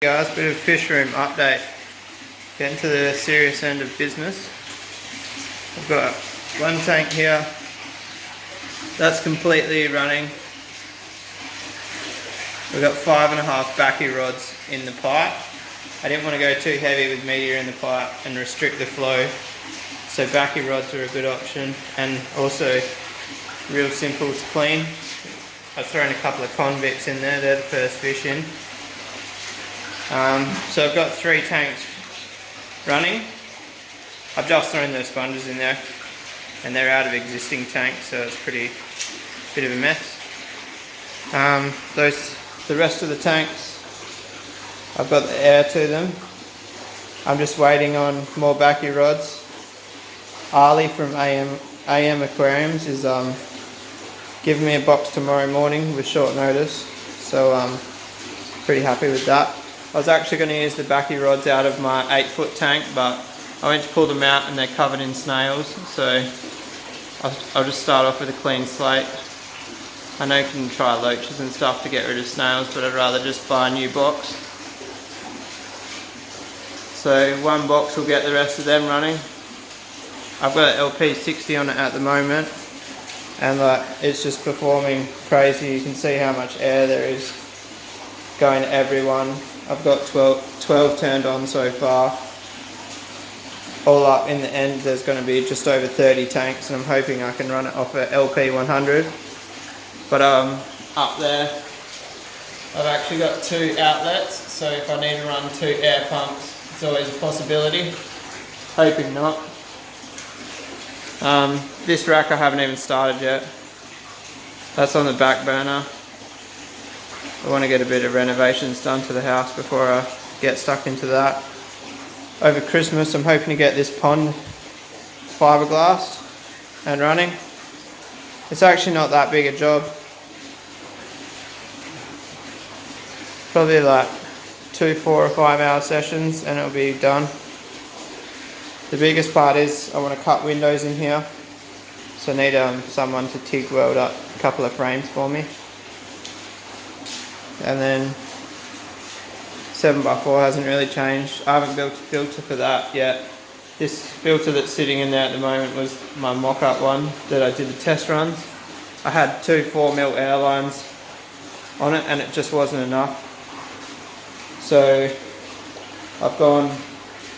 Guys, bit of fish room update. Getting to the serious end of business. I've got one tank here that's completely running. We've got 5.5 backy rods in the pipe. I didn't want to go too heavy with media in the pipe and restrict the flow, so backy rods are a good option, and also real simple to clean. I've thrown a couple of convicts in there, they're the first fish in. So I've got 3 tanks running. I've just thrown those sponges in there and they're out of existing tanks, so it's pretty bit of a mess. The rest of the tanks, I've got the air to them. I'm just waiting on more backy rods. Ali from AM Aquariums is giving me a box tomorrow morning with short notice, so I'm pretty happy with that. I was actually going to use the backy rods out of my 8-foot tank, but I went to pull them out and they're covered in snails, so I'll just start off with a clean slate. I know you can try loaches and stuff to get rid of snails, but I'd rather just buy a new box. So one box will get the rest of them running. I've got an LP60 on it at the moment, and it's just performing crazy. You can see how much air there is going to everyone. I've got 12 turned on so far. All up in the end there's going to be just over 30 tanks, and I'm hoping I can run it off a LP100. But up there I've actually got 2 outlets, so if I need to run 2 air pumps, it's always a possibility. Hoping not. This rack I haven't even started yet. That's on the back burner. I want to get a bit of renovations done to the house before I get stuck into that. Over Christmas I'm hoping to get this pond fiberglassed and running. It's actually not that big a job. Probably like 2, 4 or 5 hour sessions and it'll be done. The biggest part is I want to cut windows in here, so I need someone to TIG weld up a couple of frames for me. And then 7x4 hasn't really changed. I haven't built a filter for that yet. This filter that's sitting in there at the moment was my mock-up one that I did the test runs. I had 2 4mm air lines on it and it just wasn't enough. So I've gone,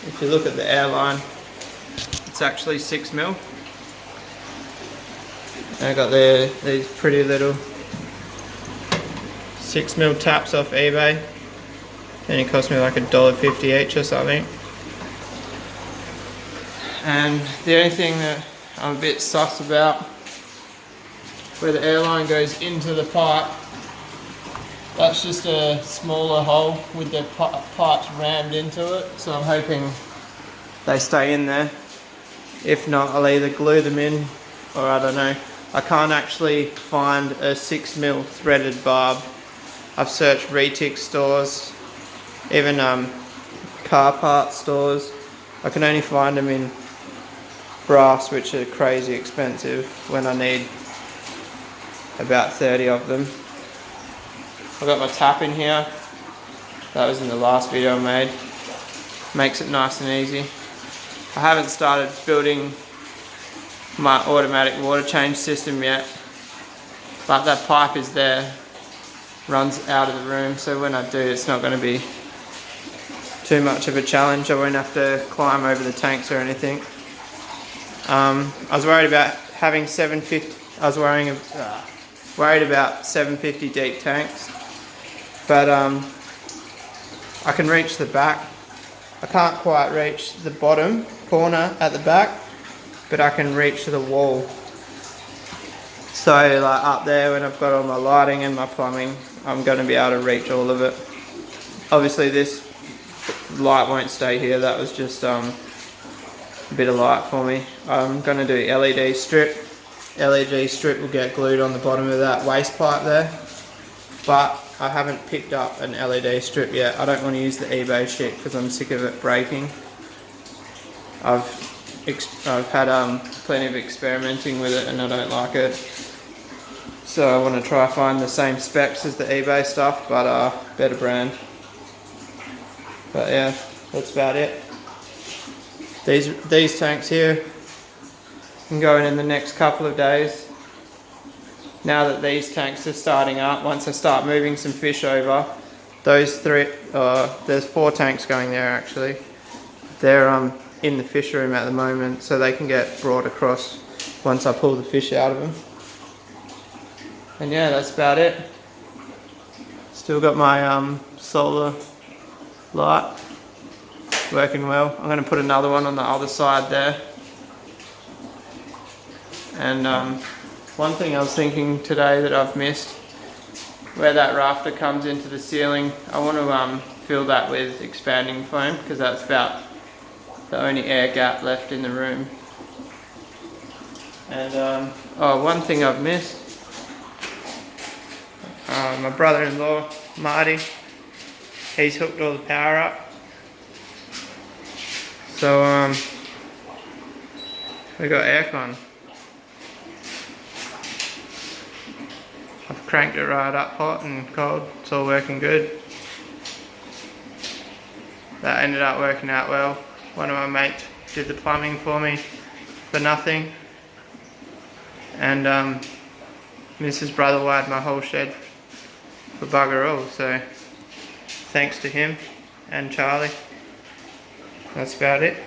if you look at the air line, it's actually 6mm. And I got these pretty little 6mm taps off eBay. And it cost me like $1.50 each or something. And the only thing that I'm a bit sus about, where the airline goes into the pipe, that's just a smaller hole with the pipes rammed into it, so I'm hoping they stay in there. If not, I'll either glue them in, or I don't know. I can't actually find a 6mm threaded barb. I've searched retic stores, even car part stores. I can only find them in brass, which are crazy expensive when I need about 30 of them. I've got my tap in here. That was in the last video I made. Makes it nice and easy. I haven't started building my automatic water change system yet, but that pipe is there, runs out of the room, so when I do, it's not going to be too much of a challenge. I won't have to climb over the tanks or anything. I was worried about having 750. I was worried about 750 deep tanks, but I can reach the back. I can't quite reach the bottom corner at the back, but I can reach the wall. So like up there, when I've got all my lighting and my plumbing, I'm going to be able to reach all of it. Obviously this light won't stay here, that was just a bit of light for me. I'm going to do LED strip. LED strip will get glued on the bottom of that waste pipe there, but I haven't picked up an LED strip yet. I don't want to use the eBay shit because I'm sick of it breaking. I've had plenty of experimenting with it and I don't like it. So I want to try find the same specs as the eBay stuff, but better brand. But yeah, that's about it. These tanks here can go in the next couple of days. Now that these tanks are starting up, once I start moving some fish over, those three, there's 4 tanks going there actually. They're in the fish room at the moment, so they can get brought across once I pull the fish out of them. And yeah, that's about it. Still got my solar light working well. I'm going to put another one on the other side there. And one thing I was thinking today that I've missed, where that rafter comes into the ceiling, I want to fill that with expanding foam, because that's about the only air gap left in the room. And oh, one thing I've missed, my brother-in-law Marty, he's hooked all the power up. So we got aircon. I've cranked it right up hot and cold, it's all working good. That ended up working out well. One of my mates did the plumbing for me for nothing. And Mrs. Brother wired my whole shed for bugger all, so thanks to him and Charlie. That's about it.